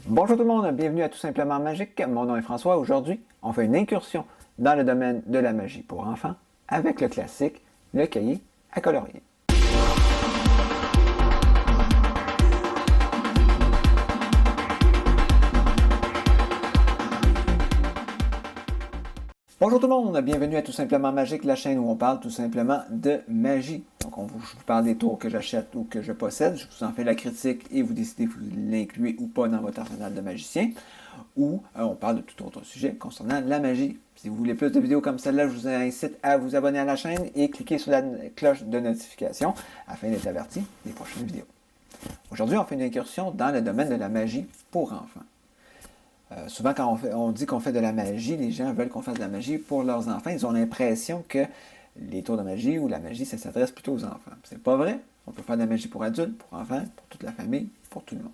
Bonjour tout le monde, bienvenue à Tout Simplement Magique. Mon nom est François. Aujourd'hui, on fait une incursion dans le domaine de la magie pour enfants avec le classique, le cahier à colorier. Bonjour tout le monde, bienvenue à Tout Simplement Magique, la chaîne où on parle tout simplement de magie. Donc je vous parle des tours que j'achète ou que je possède, je vous en fais la critique et vous décidez si vous l'incluez ou pas dans votre arsenal de magicien. Ou on parle de tout autre sujet concernant la magie. Si vous voulez plus de vidéos comme celle-là, je vous incite à vous abonner à la chaîne et cliquer sur la cloche de notification afin d'être averti des prochaines vidéos. Aujourd'hui, on fait une incursion dans le domaine de la magie pour enfants. Souvent, quand on dit qu'on fait de la magie, les gens veulent qu'on fasse de la magie pour leurs enfants. Ils ont l'impression que les tours de magie ou la magie, ça s'adresse plutôt aux enfants. C'est pas vrai. On peut faire de la magie pour adultes, pour enfants, pour toute la famille, pour tout le monde.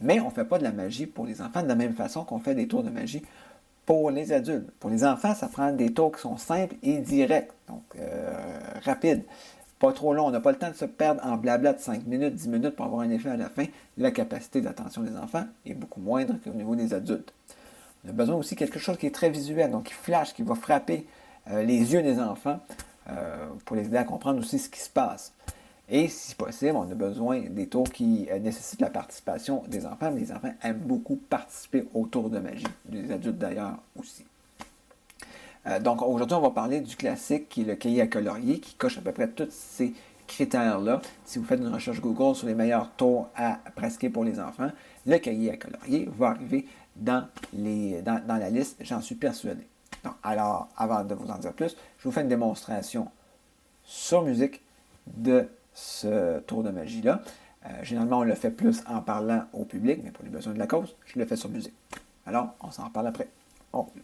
Mais on ne fait pas de la magie pour les enfants de la même façon qu'on fait des tours de magie pour les adultes. Pour les enfants, ça prend des tours qui sont simples et directs, donc rapides. Pas trop long, on n'a pas le temps de se perdre en blabla de 5 minutes, 10 minutes pour avoir un effet à la fin. La capacité d'attention des enfants est beaucoup moindre qu'au niveau des adultes. On a besoin aussi de quelque chose qui est très visuel, donc qui flash, qui va frapper les yeux des enfants pour les aider à comprendre aussi ce qui se passe. Et si possible, on a besoin des tours qui nécessitent la participation des enfants, mais les enfants aiment beaucoup participer aux tours de magie, les adultes d'ailleurs aussi. Donc aujourd'hui, on va parler du classique qui est le cahier à colorier, qui coche à peu près tous ces critères-là. Si vous faites une recherche Google sur les meilleurs tours à pratiquer pour les enfants, le cahier à colorier va arriver dans la liste, j'en suis persuadé. Donc, alors, avant de vous en dire plus, je vous fais une démonstration sur musique de ce tour de magie-là. Généralement, on le fait plus en parlant au public, mais pour les besoins de la cause, je le fais sur musique. Alors, on s'en reparle après. On roule.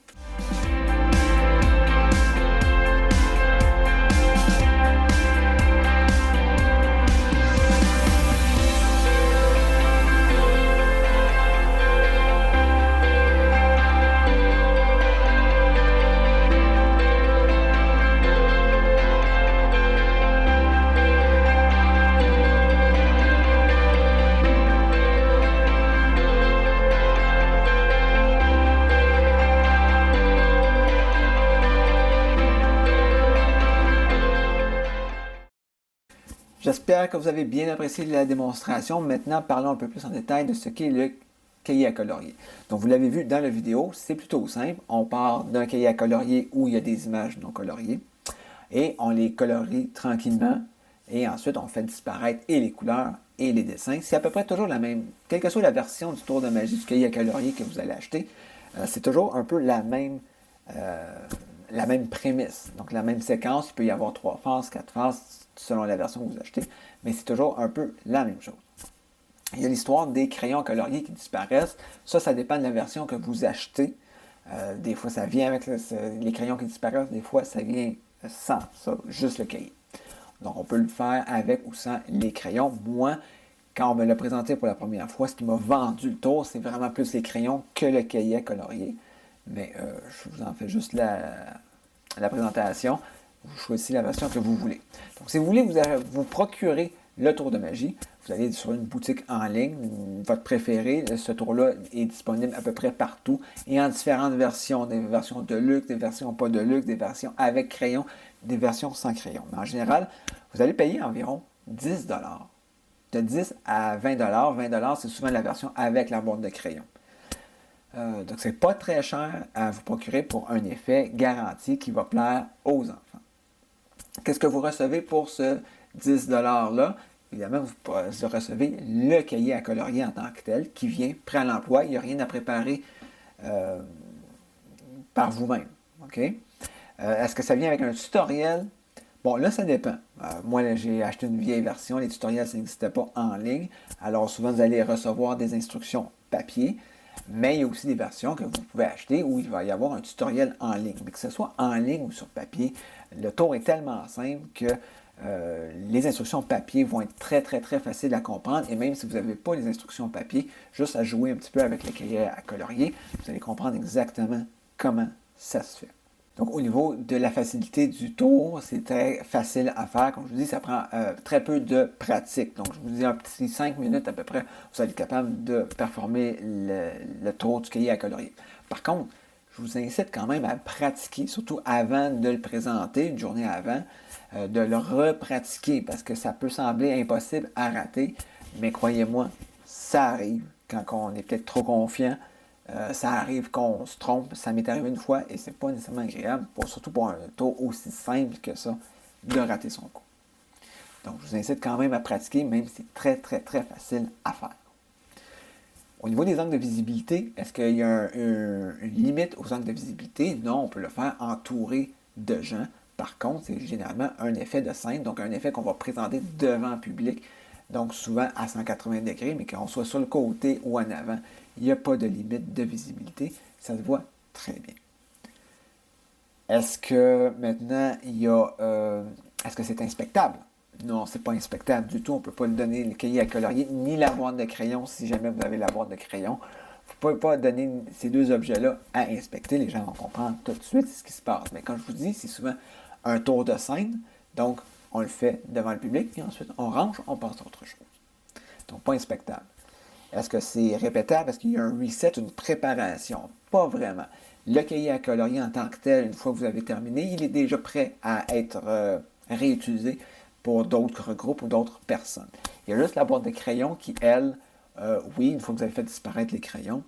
J'espère que vous avez bien apprécié la démonstration. Maintenant, parlons un peu plus en détail de ce qu'est le cahier à colorier. Donc, vous l'avez vu dans la vidéo, c'est plutôt simple. On part d'un cahier à colorier où il y a des images non coloriées et on les colorie tranquillement et ensuite on fait disparaître et les couleurs et les dessins. C'est à peu près toujours la même, quelle que soit la version du tour de magie du cahier à colorier que vous allez acheter, c'est toujours un peu la même prémisse. Donc, la même séquence, il peut y avoir 3 phases, 4 phases, selon la version que vous achetez, mais c'est toujours un peu la même chose. Il y a l'histoire des crayons coloriés qui disparaissent. Ça dépend de la version que vous achetez. Des fois, ça vient avec les crayons qui disparaissent. Des fois, ça vient sans ça, juste le cahier. Donc, on peut le faire avec ou sans les crayons. Moi, quand on me l'a présenté pour la première fois, ce qui m'a vendu le tour, c'est vraiment plus les crayons que le cahier à colorier. Mais je vous en fais juste la présentation. Vous choisissez la version que vous voulez. Donc, si vous voulez vous procurer le tour de magie, vous allez sur une boutique en ligne, votre préféré. Ce tour-là est disponible à peu près partout et en différentes versions. Des versions de luxe, des versions pas de luxe, des versions avec crayon, des versions sans crayon. Mais en général, vous allez payer environ 10 $. De 10 à 20 $. 20 $, c'est souvent la version avec la boîte de crayon. Donc, c'est pas très cher à vous procurer pour un effet garanti qui va plaire aux enfants. Qu'est-ce que vous recevez pour ce 10 $-là? Évidemment, vous recevez le cahier à colorier en tant que tel qui vient prêt à l'emploi. Il n'y a rien à préparer par vous-même. Okay? Est-ce que ça vient avec un tutoriel? Bon, là, ça dépend. Moi, j'ai acheté une vieille version. Les tutoriels, ça n'existait pas en ligne. Alors, souvent, vous allez recevoir des instructions papier. Mais il y a aussi des versions que vous pouvez acheter où il va y avoir un tutoriel en ligne. Mais que ce soit en ligne ou sur papier, le tour est tellement simple que les instructions papier vont être très, très, très faciles à comprendre. Et même si vous n'avez pas les instructions papier, juste à jouer un petit peu avec le cahier à colorier, vous allez comprendre exactement comment ça se fait. Donc, au niveau de la facilité du tour, c'est très facile à faire. Comme je vous dis, ça prend très peu de pratique. Donc, je vous dis un petit 5 minutes à peu près, vous allez être capable de performer le tour du cahier à colorier. Par contre, je vous incite quand même à pratiquer, surtout avant de le présenter, une journée avant, de le repratiquer parce que ça peut sembler impossible à rater, mais croyez-moi, ça arrive quand on est peut-être trop confiant. Ça arrive qu'on se trompe, ça m'est arrivé une fois et c'est pas nécessairement agréable, surtout pour un tour aussi simple que ça, de rater son coup. Donc je vous incite quand même à pratiquer, même si c'est très très très facile à faire. Au niveau des angles de visibilité, est-ce qu'il y a une limite aux angles de visibilité? Non, on peut le faire entouré de gens. Par contre, c'est généralement un effet de scène, donc un effet qu'on va présenter devant le public, donc souvent à 180 degrés, mais qu'on soit sur le côté ou en avant, il n'y a pas de limite de visibilité, ça se voit très bien. Est-ce que maintenant, est-ce que c'est inspectable? Non, c'est pas inspectable du tout. On ne peut pas le donner le cahier à colorier ni la boîte de crayon si jamais vous avez la boîte de crayon. Vous ne pouvez pas donner ces deux objets-là à inspecter. Les gens vont comprendre tout de suite ce qui se passe. Mais comme je vous dis, c'est souvent un tour de scène. Donc, on le fait devant le public, puis ensuite, on range, on passe à autre chose. Donc, pas inspectable. Est-ce que c'est répétable? Est-ce qu'il y a un reset, une préparation? Pas vraiment. Le cahier à colorier en tant que tel, une fois que vous avez terminé, il est déjà prêt à être réutilisé pour d'autres groupes ou d'autres personnes. Il y a juste la boîte de crayons qui, elle, oui, une fois que vous avez fait disparaître les crayons,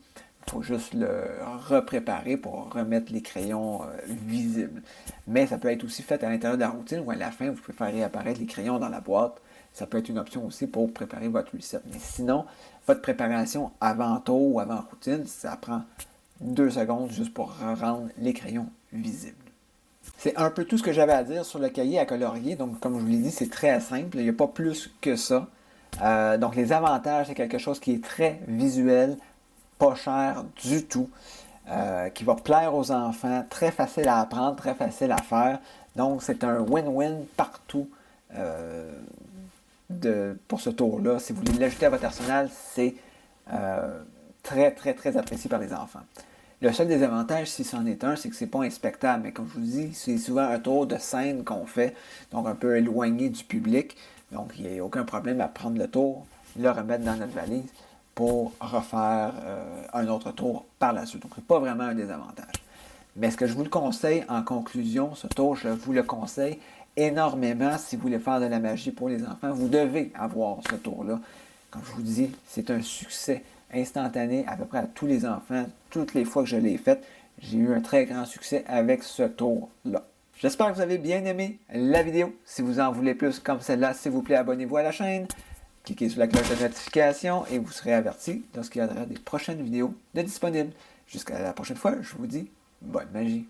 il faut juste le repréparer pour remettre les crayons visibles. Mais ça peut être aussi fait à l'intérieur de la routine ou à la fin, vous pouvez faire réapparaître les crayons dans la boîte. Ça peut être une option aussi pour préparer votre reset. Mais sinon, votre préparation avant tour ou avant routine, ça prend 2 secondes juste pour rendre les crayons visibles. C'est un peu tout ce que j'avais à dire sur le cahier à colorier. Donc, comme je vous l'ai dit, c'est très simple. Il n'y a pas plus que ça. Donc, les avantages, c'est quelque chose qui est très visuel, pas cher du tout, qui va plaire aux enfants, très facile à apprendre, très facile à faire. Donc, c'est un win-win partout pour ce tour-là. Si vous voulez l'ajouter à votre arsenal, c'est très, très, très apprécié par les enfants. Le seul désavantage, si c'en est un, c'est que c'est pas inspectable. Mais comme je vous dis, c'est souvent un tour de scène qu'on fait, donc un peu éloigné du public. Donc, il n'y a aucun problème à prendre le tour, le remettre dans notre valise pour refaire un autre tour par la suite. Donc, ce n'est pas vraiment un désavantage. Mais ce que je vous le conseille en conclusion, ce tour, je vous le conseille énormément si vous voulez faire de la magie pour les enfants. Vous devez avoir ce tour-là. Comme je vous dis, c'est un succès instantané à peu près à tous les enfants. Toutes les fois que je l'ai fait, j'ai eu un très grand succès avec ce tour-là. J'espère que vous avez bien aimé la vidéo. Si vous en voulez plus comme celle-là, s'il vous plaît, abonnez-vous à la chaîne. Cliquez sur la cloche de notification et vous serez averti lorsqu'il y aura des prochaines vidéos de disponibles. Jusqu'à la prochaine fois, je vous dis bonne magie.